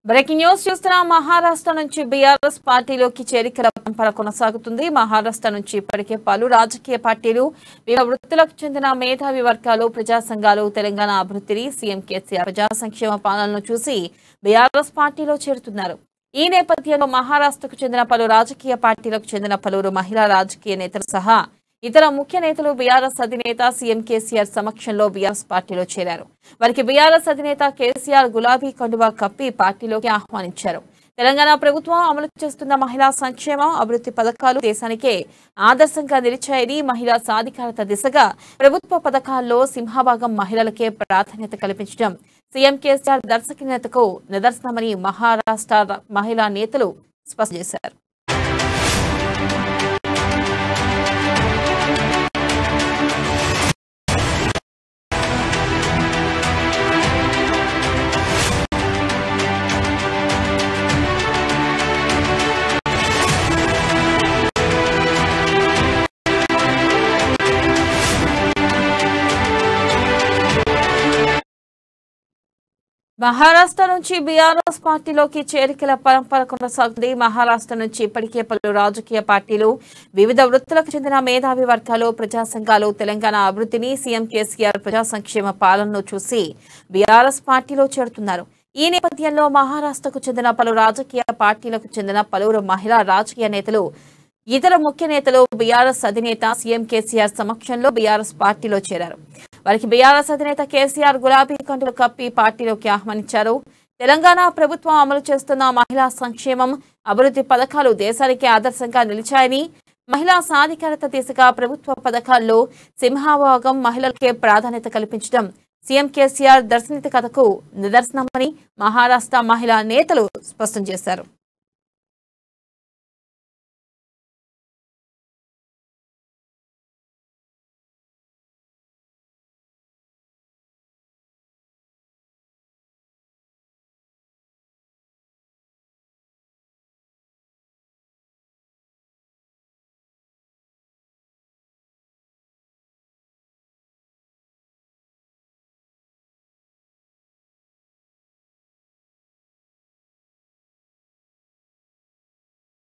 Breaking news చూస్తున్నాం. మహారాష్ట్ర నుంచి BRS పార్టీలోకి చేరికల పరంపర కొనసాగుతుంది. మహారాష్ట్ర నుంచి ఇప్పటికే పలు రాజకీయ పార్టీలు, వివిధ వృత్తులకు చెందిన మేధావి వర్గాలు, ప్రజా సంఘాలు తెలంగాణ అభివృద్ధిని, సీఎం కేసీఆర్ ప్రజా సంక్షేమ పాలనను చూసి బీఆర్ఎస్ పార్టీలో చేరుతున్నారు. ఈ నేపథ్యంలో మహారాష్ట్రకు చెందిన పలు రాజకీయ పార్టీలకు చెందిన పలువురు మహిళా రాజకీయ నేతలు సహా ఇతర ముఖ్య నేతలు బీఆర్ఎస్ అధినేత సీఎం కేసీఆర్ సమక్షంలో బీఆర్ఎస్ పార్టీలో చేరారు. వారికి బీఆర్ఎస్ అధినేత కేసీఆర్ గులాబీ కండువా కప్పి పార్టీలోకి ఆహ్వానించారు. తెలంగాణ ప్రభుత్వం అమలు చేస్తున్న మహిళా సంక్షేమం, అభివృద్ధి పథకాలు దేశానికే ఆదర్శంగా నిలిచాయని, మహిళా సాధికారత దిశగా ప్రభుత్వ పథకాల్లో సింహభాగం మహిళలకే ప్రాధాన్యత కల్పించడం సీఎం కేసీఆర్ దర్శకీయతకు నిదర్శనమని మహారాష్ట్ర మహిళా నేతలు స్పష్టం చేశారు. మహారాష్ట్ర నుంచి బీఆర్ఎస్ పార్టీలోకి చేరికల పరంపర కొనసాగుతుంది. మహారాష్ట్ర నుంచి ఇప్పటికే పలు రాజకీయ పార్టీలు, వివిధ వృత్తులకు చెందిన మేధావి వర్గాలు, ప్రజా సంఘాలు తెలంగాణ అభివృద్ధిని, సీఎం కేసీఆర్ ప్రజా సంక్షేమ పాలనను చూసి బీఆర్ఎస్ పార్టీలో చేరుతున్నారు. ఈ నేపథ్యంలో మహారాష్ట్రకు చెందిన పలు రాజకీయ పార్టీలకు చెందిన పలువురు మహిళా రాజకీయ నేతలు, ఇతర ముఖ్య నేతలు బీఆర్ఎస్ అధినేత సీఎం కేసీఆర్ సమక్షంలో బీఆర్ఎస్ పార్టీలో చేరారు. వారికి బీఆర్ఎస్ అధినేత కేసీఆర్ గులాబీ కండువా కప్పి పార్టీలోకి ఆహ్వానించారు. తెలంగాణ ప్రభుత్వం అమలు చేస్తున్న మహిళా సంక్షేమం, అభివృద్ధి పథకాలు దేశానికి ఆదర్శంగా నిలిచాయని, మహిళా సాధికారత దిశగా ప్రభుత్వ పథకాల్లో సింహభాగం మహిళలకే ప్రాధాన్యత కల్పించడం సీఎం కేసీఆర్ దర్శనీయతకు నిదర్శనమని మహారాష్ట్ర మహిళా నేతలు స్పష్టం చేశారు.